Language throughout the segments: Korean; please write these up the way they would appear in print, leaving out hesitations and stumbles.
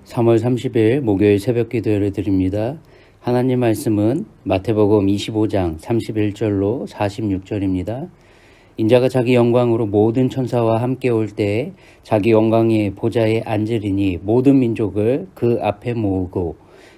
3월 30일 목요일 새벽 기도를 드립니다. 하나님 말씀은 마태복음 25장 31절로 46절입니다. 인자가 자기 영광으로 모든 천사와 함께 올 때에 자기 영광의 보좌에 앉으리니 모든 민족을 그 앞에 모으고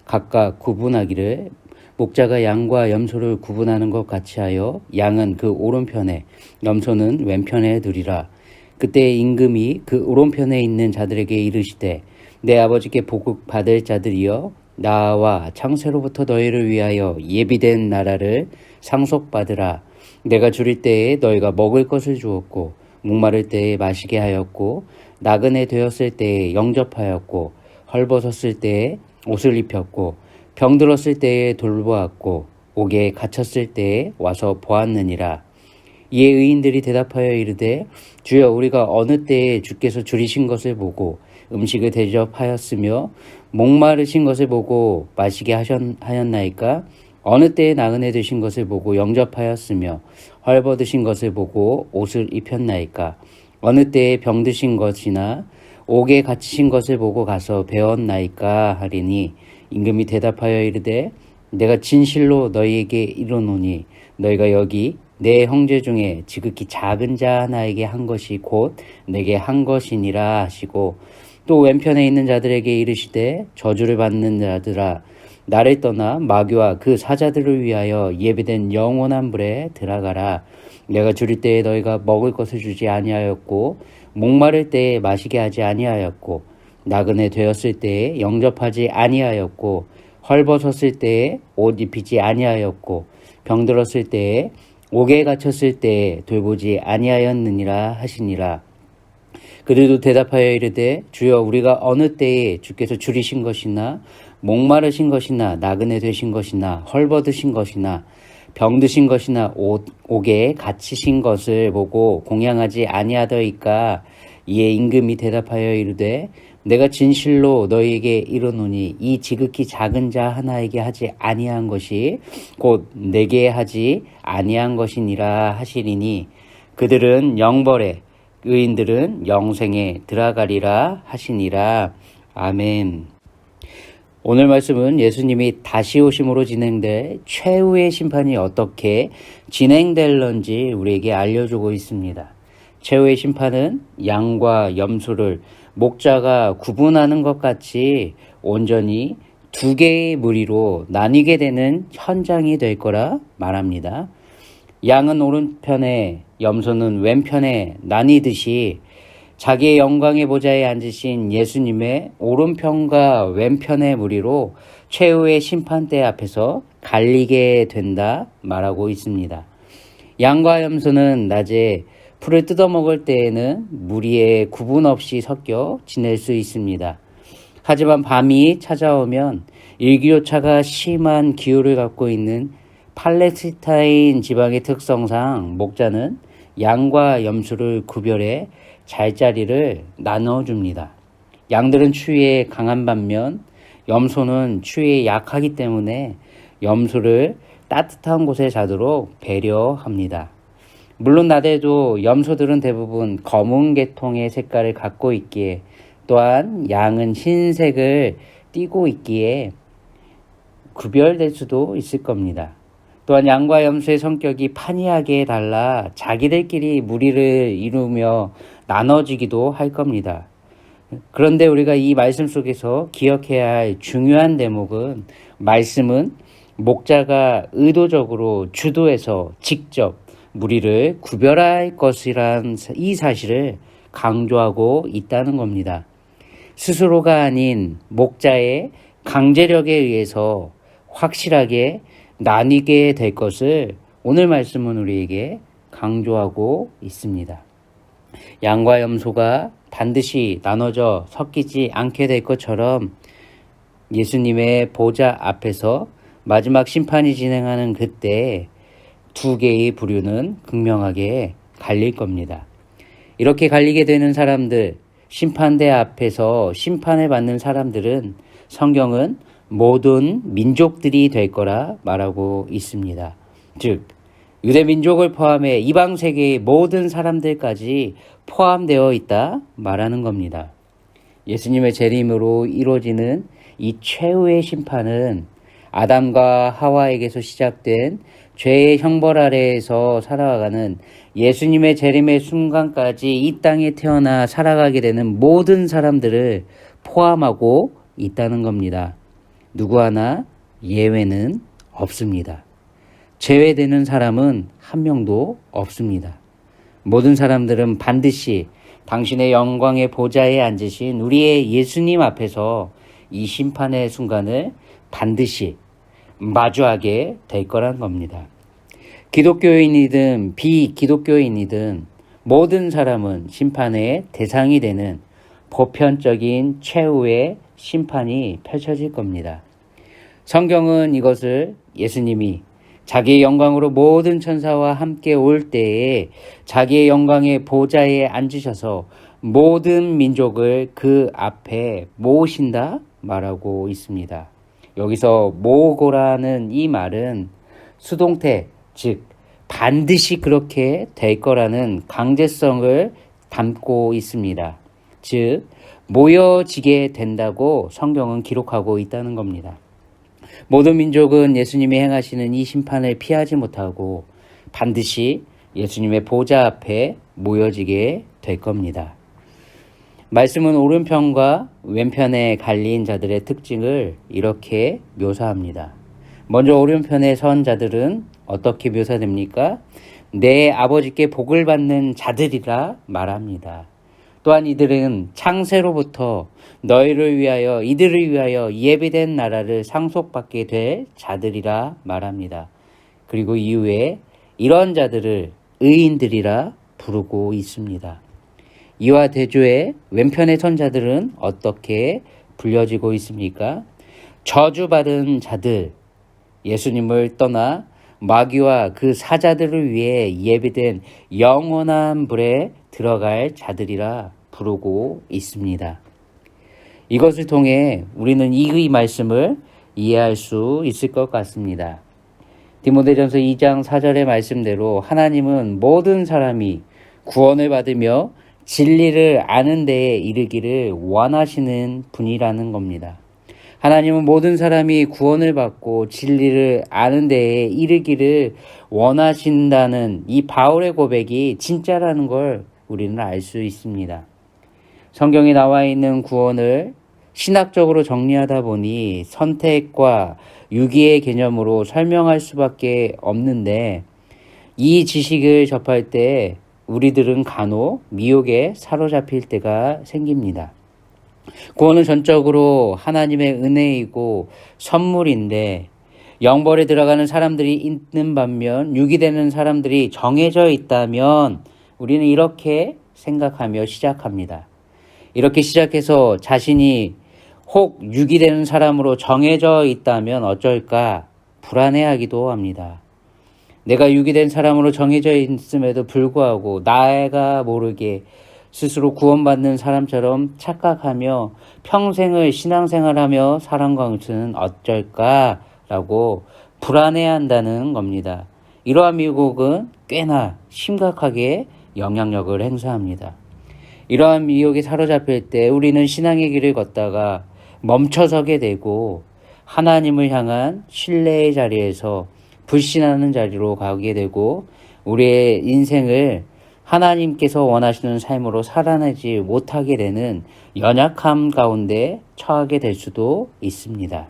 각각 구분하기를 목자가 양과 염소를 구분하는 것 같이 하여 양은 그 오른편에 염소는 왼편에 두리라. 그때 임금이 그 오른편에 있는 자들에게 이르시되 내 아버지께 복을 받을 자들이여 나와 창세로부터 너희를 위하여 예비된 나라를 상속받으라. 내가 줄일 때에 너희가 먹을 것을 주었고 목마를 때에 마시게 하였고 나그네 되었을 때에 영접하였고 헐벗었을 때에 옷을 입혔고 병들었을 때에 돌보았고 옥에 갇혔을 때에 와서 보았느니라. 이에 의인들이 대답하여 이르되 주여 우리가 어느 때에 주께서 줄이신 것을 보고 음식을 대접하였으며 목마르신 것을 보고 마시게 하였나이까? 어느 때에 나그네 되신 것을 보고 영접하였으며 헐벗으신 것을 보고 옷을 입혔나이까? 어느 때에 병드신 것이나 옥에 갇히신 것을 보고 가서 배웠나이까? 하리니 임금이 대답하여 이르되 내가 진실로 너희에게 이르노니 너희가 여기 내 형제 중에 지극히 작은 자 하나에게 한 것이 곧 내게 한 것이니라 하시고 또 왼편에 있는 자들에게 이르시되 저주를 받는 자들아 나를 떠나 마귀와 그 사자들을 위하여 예비된 영원한 불에 들어가라. 내가 줄일 때에 너희가 먹을 것을 주지 아니하였고 목마를 때에 마시게 하지 아니하였고 나그네 되었을 때에 영접하지 아니하였고 헐벗었을 때에 옷 입히지 아니하였고 병들었을 때에 옥에 갇혔을 때에 돌보지 아니하였느니라 하시니라. 그들도 대답하여 이르되 주여 우리가 어느 때에 주께서 줄이신 것이나 목마르신 것이나 나그네 되신 것이나 헐벗으신 것이나 병드신 것이나 옥에 갇히신 것을 보고 공양하지 아니하더이까? 이에 임금이 대답하여 이르되 내가 진실로 너희에게 이르노니 이 지극히 작은 자 하나에게 하지 아니한 것이 곧 내게 하지 아니한 것이니라 하시리니 그들은 영벌에 의인들은 영생에 들어가리라 하시니라. 아멘. 오늘 말씀은 예수님이 다시 오심으로 진행될 최후의 심판이 어떻게 진행될런지 우리에게 알려주고 있습니다. 최후의 심판은 양과 염소를 목자가 구분하는 것 같이 온전히 두 개의 무리로 나뉘게 되는 현장이 될 거라 말합니다. 양은 오른편에 염소는 왼편에 나뉘듯이 자기의 영광의 보좌에 앉으신 예수님의 오른편과 왼편의 무리로 최후의 심판대 앞에서 갈리게 된다 말하고 있습니다. 양과 염소는 낮에 풀을 뜯어먹을 때에는 무리에 구분 없이 섞여 지낼 수 있습니다. 하지만 밤이 찾아오면 일교차가 심한 기후를 갖고 있는 팔레스타인 지방의 특성상 목자는 양과 염소를 구별해 잘자리를 나눠줍니다. 양들은 추위에 강한 반면 염소는 추위에 약하기 때문에 염소를 따뜻한 곳에 자도록 배려합니다. 물론 낮에도 염소들은 대부분 검은 계통의 색깔을 갖고 있기에 또한 양은 흰색을 띠고 있기에 구별될 수도 있을 겁니다. 또한 양과 염소의 성격이 판이하게 달라 자기들끼리 무리를 이루며 나눠지기도 할 겁니다. 그런데 우리가 이 말씀 속에서 기억해야 할 중요한 대목은 말씀은 목자가 의도적으로 주도해서 직접 무리를 구별할 것이란 이 사실을 강조하고 있다는 겁니다. 스스로가 아닌 목자의 강제력에 의해서 확실하게 나뉘게 될 것을 오늘 말씀은 우리에게 강조하고 있습니다. 양과 염소가 반드시 나눠져 섞이지 않게 될 것처럼 예수님의 보좌 앞에서 마지막 심판이 진행하는 그때 두 개의 부류는 극명하게 갈릴 겁니다. 이렇게 갈리게 되는 사람들, 심판대 앞에서 심판을 받는 사람들은 성경은 모든 민족들이 될 거라 말하고 있습니다. 즉 유대 민족을 포함해 이방 세계의 모든 사람들까지 포함되어 있다 말하는 겁니다. 예수님의 재림으로 이루어지는 이 최후의 심판은 아담과 하와에게서 시작된 죄의 형벌 아래에서 살아가는 예수님의 재림의 순간까지 이 땅에 태어나 살아가게 되는 모든 사람들을 포함하고 있다는 겁니다. 누구 하나 예외는 없습니다. 제외되는 사람은 한 명도 없습니다. 모든 사람들은 반드시 당신의 영광의 보좌에 앉으신 우리의 예수님 앞에서 이 심판의 순간을 반드시 마주하게 될 거란 겁니다. 기독교인이든 비기독교인이든 모든 사람은 심판의 대상이 되는 보편적인 최후의 심판이 펼쳐질 겁니다. 성경은 이것을 예수님이 자기의 영광으로 모든 천사와 함께 올 때에 자기의 영광의 보좌에 앉으셔서 모든 민족을 그 앞에 모으신다 말하고 있습니다. 여기서 모으고라는 이 말은 수동태, 즉 반드시 그렇게 될 거라는 강제성을 담고 있습니다. 즉 모여지게 된다고 성경은 기록하고 있다는 겁니다. 모든 민족은 예수님이 행하시는 이 심판을 피하지 못하고 반드시 예수님의 보좌 앞에 모여지게 될 겁니다. 말씀은 오른편과 왼편에 갈린 자들의 특징을 이렇게 묘사합니다. 먼저 오른편에 선 자들은 어떻게 묘사됩니까? 내 아버지께 복을 받는 자들이라 말합니다. 또한 이들은 창세로부터 너희를 위하여 이들을 위하여 예비된 나라를 상속받게 될 자들이라 말합니다. 그리고 이후에 이런 자들을 의인들이라 부르고 있습니다. 이와 대조의 왼편의 선자들은 어떻게 불려지고 있습니까? 저주받은 자들, 예수님을 떠나 마귀와 그 사자들을 위해 예비된 영원한 불에 들어갈 자들이라 부르고 있습니다. 이것을 통해 우리는 이 말씀을 이해할 수 있을 것 같습니다. 디모데전서 2장 4절의 말씀대로 하나님은 모든 사람이 구원을 받으며 진리를 아는 데에 이르기를 원하시는 분이라는 겁니다. 하나님은 모든 사람이 구원을 받고 진리를 아는 데에 이르기를 원하신다는 이 바울의 고백이 진짜라는 걸 우리는 알 수 있습니다. 성경에 나와 있는 구원을 신학적으로 정리하다 보니 선택과 유기의 개념으로 설명할 수밖에 없는데 이 지식을 접할 때 우리들은 간혹 미혹에 사로잡힐 때가 생깁니다. 구원은 전적으로 하나님의 은혜이고 선물인데 영벌에 들어가는 사람들이 있는 반면 유기되는 사람들이 정해져 있다면 우리는 이렇게 생각하며 시작합니다. 이렇게 시작해서 자신이 혹 유기되는 사람으로 정해져 있다면 어쩔까 불안해하기도 합니다. 내가 유기된 사람으로 정해져 있음에도 불구하고 나가 모르게 스스로 구원받는 사람처럼 착각하며 평생을 신앙생활하며 살아간 것은 어쩔까라고 불안해한다는 겁니다. 이러한 미혹은 꽤나 심각하게 영향력을 행사합니다. 이러한 미혹에 사로잡힐 때 우리는 신앙의 길을 걷다가 멈춰서게 되고 하나님을 향한 신뢰의 자리에서 불신하는 자리로 가게 되고 우리의 인생을 하나님께서 원하시는 삶으로 살아내지 못하게 되는 연약함 가운데 처하게 될 수도 있습니다.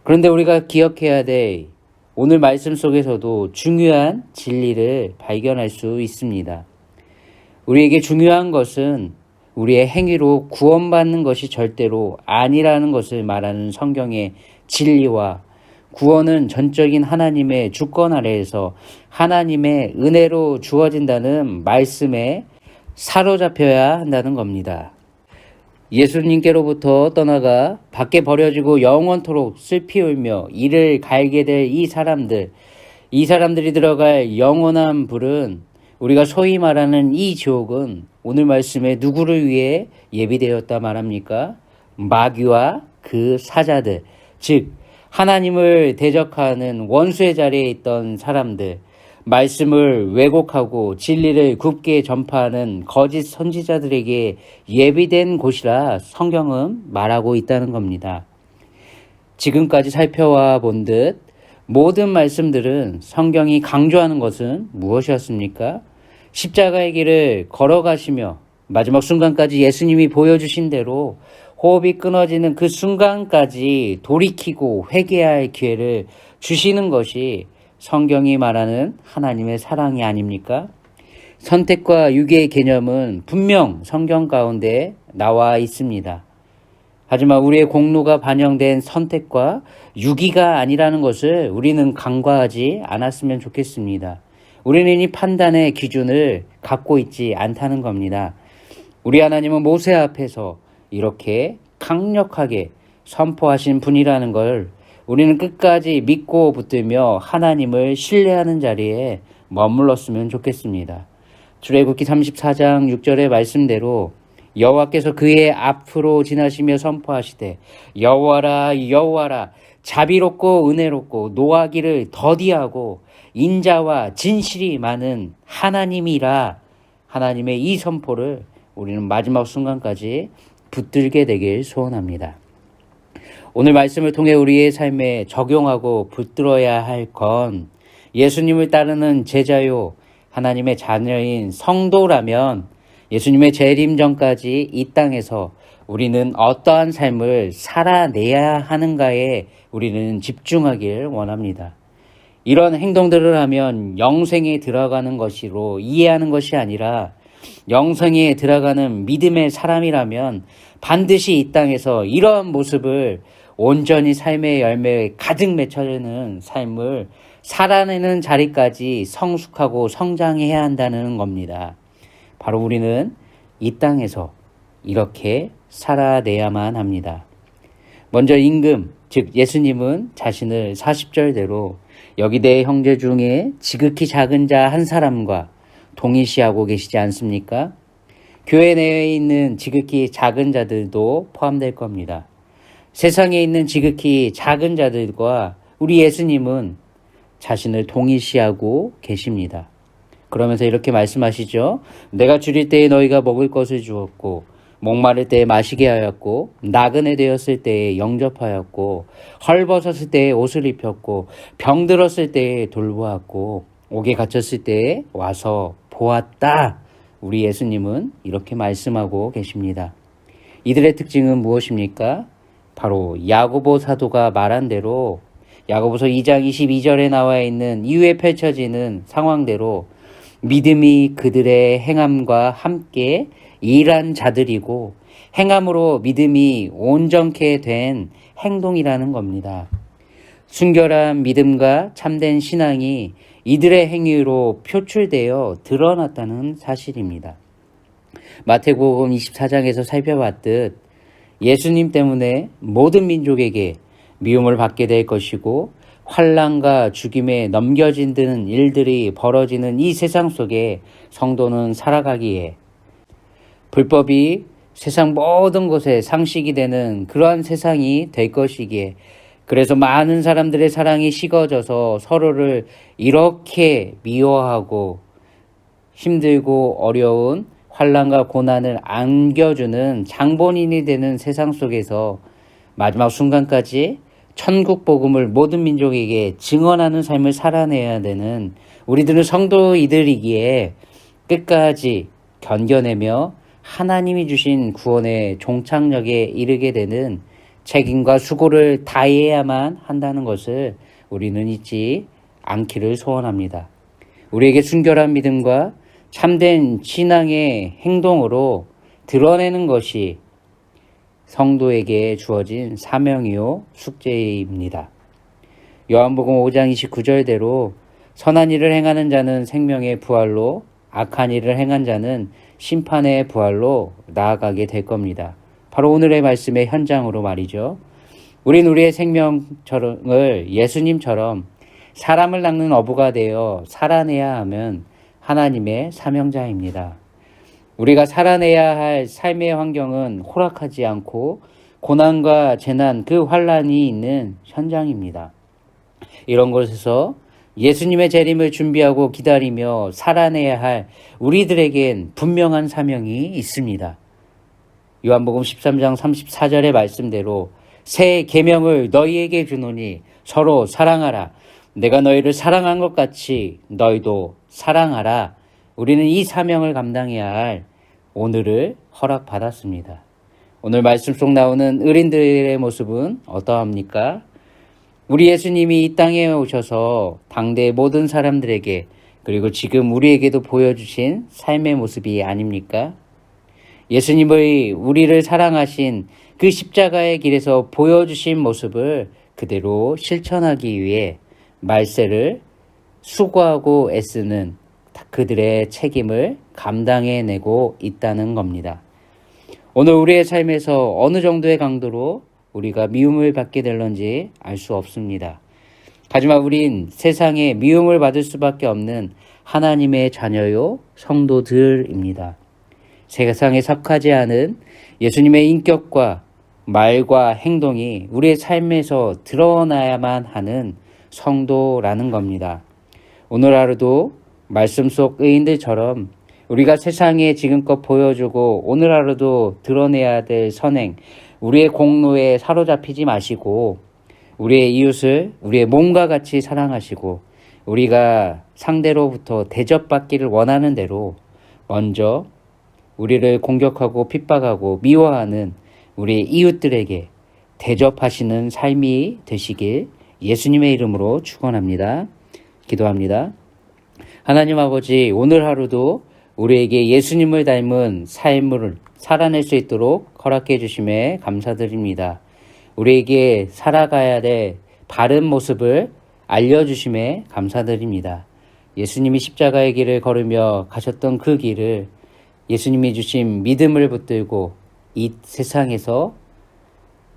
그런데 우리가 기억해야 될 오늘 말씀 속에서도 중요한 진리를 발견할 수 있습니다. 우리에게 중요한 것은 우리의 행위로 구원받는 것이 절대로 아니라는 것을 말하는 성경의 진리와 구원은 전적인 하나님의 주권 아래에서 하나님의 은혜로 주어진다는 말씀에 사로잡혀야 한다는 겁니다. 예수님께로부터 떠나가 밖에 버려지고 영원토록 슬피 울며 이를 갈게 될 이 사람들이 들어갈 영원한 불은 우리가 소위 말하는 이 지옥은 오늘 말씀에 누구를 위해 예비되었다 말합니까? 마귀와 그 사자들, 즉 하나님을 대적하는 원수의 자리에 있던 사람들, 말씀을 왜곡하고 진리를 굽게 전파하는 거짓 선지자들에게 예비된 곳이라 성경은 말하고 있다는 겁니다. 지금까지 살펴와 본 듯 모든 말씀들은 성경이 강조하는 것은 무엇이었습니까? 십자가의 길을 걸어가시며 마지막 순간까지 예수님이 보여주신 대로 호흡이 끊어지는 그 순간까지 돌이키고 회개할 기회를 주시는 것이 성경이 말하는 하나님의 사랑이 아닙니까? 선택과 유기의 개념은 분명 성경 가운데 나와 있습니다. 하지만 우리의 공로가 반영된 선택과 유기가 아니라는 것을 우리는 간과하지 않았으면 좋겠습니다. 우리는 이 판단의 기준을 갖고 있지 않다는 겁니다. 우리 하나님은 모세 앞에서 이렇게 강력하게 선포하신 분이라는 걸 우리는 끝까지 믿고 붙들며 하나님을 신뢰하는 자리에 머물렀으면 좋겠습니다. 출애굽기 34장 6절의 말씀대로 여호와께서 그의 앞으로 지나시며 선포하시되 여호와라 여호와라 자비롭고 은혜롭고 노하기를 더디하고 인자와 진실이 많은 하나님이라. 하나님의 이 선포를 우리는 마지막 순간까지 붙들게 되길 소원합니다. 오늘 말씀을 통해 우리의 삶에 적용하고 붙들어야 할 건 예수님을 따르는 제자요 하나님의 자녀인 성도라면 예수님의 재림 전까지 이 땅에서 우리는 어떠한 삶을 살아내야 하는가에 우리는 집중하길 원합니다. 이런 행동들을 하면 영생에 들어가는 것으로 이해하는 것이 아니라 영생에 들어가는 믿음의 사람이라면 반드시 이 땅에서 이러한 모습을 온전히 삶의 열매에 가득 맺혀지는 삶을 살아내는 자리까지 성숙하고 성장해야 한다는 겁니다. 바로 우리는 이 땅에서 이렇게 살아내야만 합니다. 먼저 임금, 즉 예수님은 자신을 40절대로 여기 내 형제 중에 지극히 작은 자 한 사람과 동일시하고 계시지 않습니까? 교회 내에 있는 지극히 작은 자들도 포함될 겁니다. 세상에 있는 지극히 작은 자들과 우리 예수님은 자신을 동일시하고 계십니다. 그러면서 이렇게 말씀하시죠. 내가 줄일 때에 너희가 먹을 것을 주었고 목마를 때에 마시게 하였고 나그네 되었을 때에 영접하였고 헐벗었을 때에 옷을 입혔고 병들었을 때에 돌보았고 옥에 갇혔을 때에 와서 보았다. 우리 예수님은 이렇게 말씀하고 계십니다. 이들의 특징은 무엇입니까? 바로 야고보 사도가 말한 대로 야고보서 2장 22절에 나와 있는 이후에 펼쳐지는 상황대로 믿음이 그들의 행함과 함께 일한 자들이고 행함으로 믿음이 온전케 된 행동이라는 겁니다. 순결한 믿음과 참된 신앙이 이들의 행위로 표출되어 드러났다는 사실입니다. 마태복음 24장에서 살펴봤듯 예수님 때문에 모든 민족에게 미움을 받게 될 것이고 환난과 죽임에 넘겨지는 일들이 벌어지는 이 세상 속에 성도는 살아가기에 불법이 세상 모든 곳에 상식이 되는 그러한 세상이 될 것이기에 그래서 많은 사람들의 사랑이 식어져서 서로를 이렇게 미워하고 힘들고 어려운 환난과 고난을 안겨주는 장본인이 되는 세상 속에서 마지막 순간까지 천국 복음을 모든 민족에게 증언하는 삶을 살아내야 되는 우리들은 성도이들이기에 끝까지 견뎌내며 하나님이 주신 구원의 종착역에 이르게 되는 책임과 수고를 다해야만 한다는 것을 우리는 잊지 않기를 소원합니다. 우리에게 순결한 믿음과 참된 신앙의 행동으로 드러내는 것이 성도에게 주어진 사명이요 숙제입니다. 요한복음 5장 29절대로 선한 일을 행하는 자는 생명의 부활로 악한 일을 행한 자는 심판의 부활로 나아가게 될 겁니다. 바로 오늘의 말씀의 현장으로 말이죠. 우린 우리의 생명을 예수님처럼 사람을 낚는 어부가 되어 살아내야 하면 하나님의 사명자입니다. 우리가 살아내야 할 삶의 환경은 호락하지 않고 고난과 재난, 그 환난이 있는 현장입니다. 이런 곳에서 예수님의 재림을 준비하고 기다리며 살아내야 할 우리들에겐 분명한 사명이 있습니다. 요한복음 13장 34절의 말씀대로 새 계명을 너희에게 주노니 서로 사랑하라. 내가 너희를 사랑한 것 같이 너희도 사랑하라. 우리는 이 사명을 감당해야 할 오늘을 허락받았습니다. 오늘 말씀 속 나오는 어린들의 모습은 어떠합니까? 우리 예수님이 이 땅에 오셔서 당대의 모든 사람들에게 그리고 지금 우리에게도 보여주신 삶의 모습이 아닙니까? 예수님의 우리를 사랑하신 그 십자가의 길에서 보여주신 모습을 그대로 실천하기 위해 말세를 수고하고 애쓰는 그들의 책임을 감당해내고 있다는 겁니다. 오늘 우리의 삶에서 어느 정도의 강도로 우리가 미움을 받게 될런지 알 수 없습니다. 하지만 우린 세상에 미움을 받을 수밖에 없는 하나님의 자녀요 성도들입니다. 세상에 속하지 않은 예수님의 인격과 말과 행동이 우리의 삶에서 드러나야만 하는 성도라는 겁니다. 오늘 하루도 말씀 속 의인들처럼 우리가 세상에 지금껏 보여주고 오늘 하루도 드러내야 될 선행, 우리의 공로에 사로잡히지 마시고 우리의 이웃을 우리의 몸과 같이 사랑하시고 우리가 상대로부터 대접받기를 원하는 대로 먼저 우리를 공격하고 핍박하고 미워하는 우리의 이웃들에게 대접하시는 삶이 되시길 예수님의 이름으로 축원합니다. 기도합니다. 하나님 아버지, 오늘 하루도 우리에게 예수님을 닮은 삶을 살아낼 수 있도록 허락해 주심에 감사드립니다. 우리에게 살아가야 될 바른 모습을 알려주심에 감사드립니다. 예수님이 십자가의 길을 걸으며 가셨던 그 길을 예수님이 주신 믿음을 붙들고 이 세상에서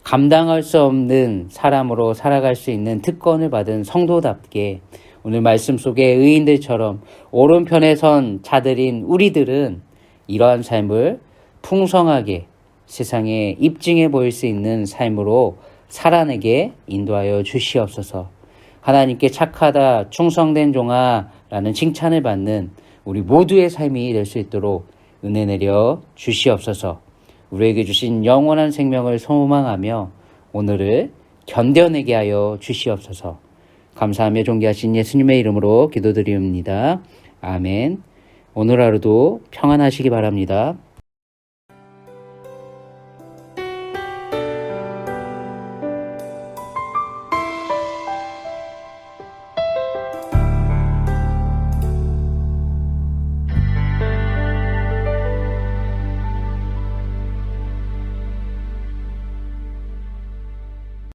감당할 수 없는 사람으로 살아갈 수 있는 특권을 받은 성도답게 오늘 말씀 속의 의인들처럼 오른편에 선 자들인 우리들은 이러한 삶을 풍성하게 세상에 입증해 보일 수 있는 삶으로 살아내게 인도하여 주시옵소서. 하나님께 착하다 충성된 종아라는 칭찬을 받는 우리 모두의 삶이 될 수 있도록 은혜 내려 주시옵소서. 우리에게 주신 영원한 생명을 소망하며 오늘을 견뎌내게 하여 주시옵소서. 감사하며 존귀하신 예수님의 이름으로 기도드리옵니다. 아멘. 오늘 하루도 평안하시기 바랍니다.